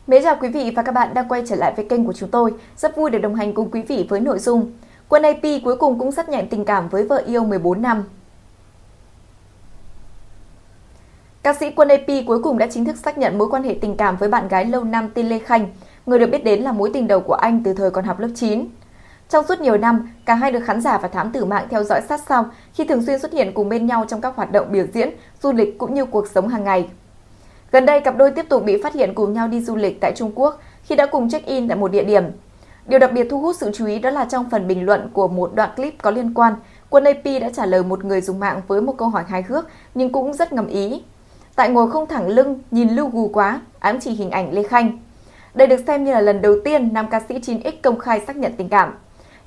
Mến chào quý vị và các bạn đang quay trở lại với kênh của chúng tôi. Rất vui được đồng hành cùng quý vị với nội dung Quân AP cuối cùng cũng xác nhận tình cảm với vợ yêu 14 năm. Ca sĩ Quân AP cuối cùng đã chính thức xác nhận mối quan hệ tình cảm với bạn gái lâu năm tên Lê Khanh, người được biết đến là mối tình đầu của anh từ thời còn học lớp 9. Trong suốt nhiều năm, cả hai được khán giả và thám tử mạng theo dõi sát sao khi thường xuyên xuất hiện cùng bên nhau trong các hoạt động biểu diễn, du lịch cũng như cuộc sống hàng ngày. Gần đây, cặp đôi tiếp tục bị phát hiện cùng nhau đi du lịch tại Trung Quốc khi đã cùng check-in tại một địa điểm. Điều đặc biệt thu hút sự chú ý đó là trong phần bình luận của một đoạn clip có liên quan, Quân AP đã trả lời một người dùng mạng với một câu hỏi hài hước nhưng cũng rất ngầm ý. Tại ngồi không thẳng lưng, nhìn lưu gù quá, ám chỉ hình ảnh Lê Khanh. Đây được xem như là lần đầu tiên nam ca sĩ 9X công khai xác nhận tình cảm.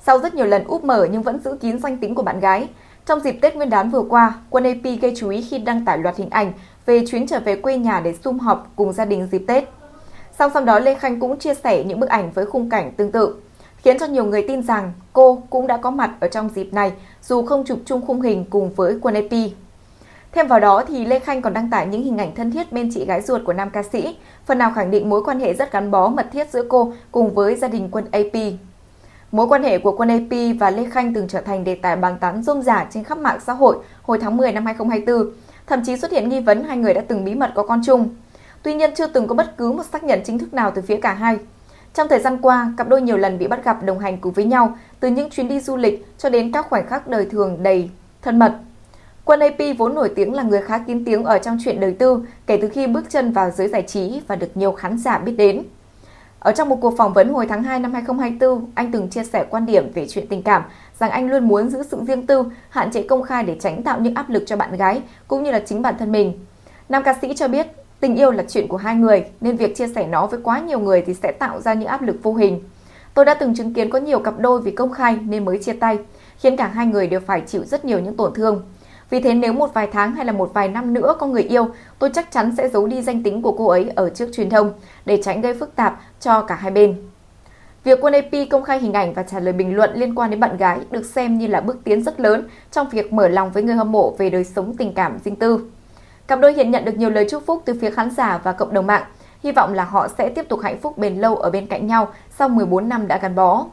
Sau rất nhiều lần úp mở nhưng vẫn giữ kín danh tính của bạn gái, trong dịp Tết Nguyên đán vừa qua, Quân AP gây chú ý khi đăng tải loạt hình ảnh về chuyến trở về quê nhà để sum họp cùng gia đình dịp Tết. Sau đó, Lê Khanh cũng chia sẻ những bức ảnh với khung cảnh tương tự, khiến cho nhiều người tin rằng cô cũng đã có mặt ở trong dịp này dù không chụp chung khung hình cùng với Quân AP. Thêm vào đó thì Lê Khanh còn đăng tải những hình ảnh thân thiết bên chị gái ruột của nam ca sĩ, phần nào khẳng định mối quan hệ rất gắn bó mật thiết giữa cô cùng với gia đình Quân AP. Mối quan hệ của Quân AP và Lê Khanh từng trở thành đề tài bàn tán rôm rả trên khắp mạng xã hội hồi tháng 10 năm 2024, thậm chí xuất hiện nghi vấn hai người đã từng bí mật có con chung. Tuy nhiên chưa từng có bất cứ một xác nhận chính thức nào từ phía cả hai. Trong thời gian qua, cặp đôi nhiều lần bị bắt gặp đồng hành cùng với nhau, từ những chuyến đi du lịch cho đến các khoảnh khắc đời thường đầy thân mật. Quân AP vốn nổi tiếng là người khá kín tiếng ở trong chuyện đời tư kể từ khi bước chân vào giới giải trí và được nhiều khán giả biết đến. Ở trong một cuộc phỏng vấn hồi tháng 2 năm 2024, anh từng chia sẻ quan điểm về chuyện tình cảm, rằng anh luôn muốn giữ sự riêng tư, hạn chế công khai để tránh tạo những áp lực cho bạn gái, cũng như là chính bản thân mình. Nam ca sĩ cho biết, tình yêu là chuyện của hai người, nên việc chia sẻ nó với quá nhiều người thì sẽ tạo ra những áp lực vô hình. Tôi đã từng chứng kiến có nhiều cặp đôi vì công khai nên mới chia tay, khiến cả hai người đều phải chịu rất nhiều những tổn thương. Vì thế nếu một vài tháng hay là một vài năm nữa có người yêu, tôi chắc chắn sẽ giấu đi danh tính của cô ấy ở trước truyền thông để tránh gây phức tạp cho cả hai bên. Việc Quân AP công khai hình ảnh và trả lời bình luận liên quan đến bạn gái được xem như là bước tiến rất lớn trong việc mở lòng với người hâm mộ về đời sống tình cảm riêng tư. Cặp đôi hiện nhận được nhiều lời chúc phúc từ phía khán giả và cộng đồng mạng, hy vọng là họ sẽ tiếp tục hạnh phúc bền lâu ở bên cạnh nhau sau 14 năm đã gắn bó.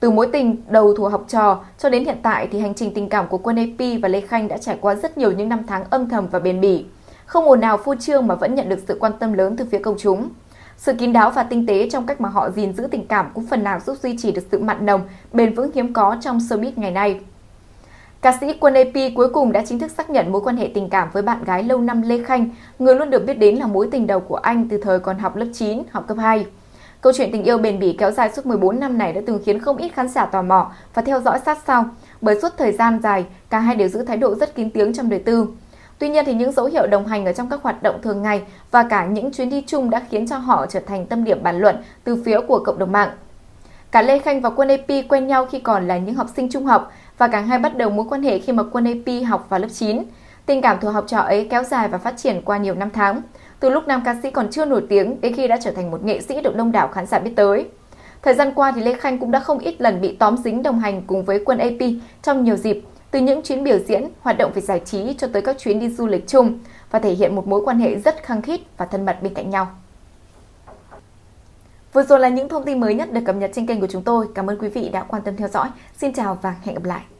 Từ mối tình đầu thuở học trò cho đến hiện tại thì hành trình tình cảm của Quân AP và Lê Khanh đã trải qua rất nhiều những năm tháng âm thầm và bền bỉ. Không ồn ào phô trương mà vẫn nhận được sự quan tâm lớn từ phía công chúng. Sự kín đáo và tinh tế trong cách mà họ gìn giữ tình cảm cũng phần nào giúp duy trì được sự mặn nồng, bền vững hiếm có trong showbiz ngày nay. Ca sĩ Quân AP cuối cùng đã chính thức xác nhận mối quan hệ tình cảm với bạn gái lâu năm Lê Khanh, người luôn được biết đến là mối tình đầu của anh từ thời còn học lớp 9, học cấp 2. Câu chuyện tình yêu bền bỉ kéo dài suốt 14 năm này đã từng khiến không ít khán giả tò mò và theo dõi sát sao, bởi suốt thời gian dài, cả hai đều giữ thái độ rất kín tiếng trong đời tư. Tuy nhiên thì những dấu hiệu đồng hành ở trong các hoạt động thường ngày và cả những chuyến đi chung đã khiến cho họ trở thành tâm điểm bàn luận từ phía của cộng đồng mạng. Cả Lê Khanh và Quân AP quen nhau khi còn là những học sinh trung học và cả hai bắt đầu mối quan hệ khi mà Quân AP học vào lớp 9. Tình cảm thuở học trò ấy kéo dài và phát triển qua nhiều năm tháng, từ lúc nam ca sĩ còn chưa nổi tiếng đến khi đã trở thành một nghệ sĩ được đông đảo khán giả biết tới. Thời gian qua thì Lê Khanh cũng đã không ít lần bị tóm dính đồng hành cùng với Quân AP trong nhiều dịp, từ những chuyến biểu diễn, hoạt động về giải trí cho tới các chuyến đi du lịch chung, và thể hiện một mối quan hệ rất khăng khít và thân mật bên cạnh nhau. Vừa rồi là những thông tin mới nhất được cập nhật trên kênh của chúng tôi. Cảm ơn quý vị đã quan tâm theo dõi. Xin chào và hẹn gặp lại.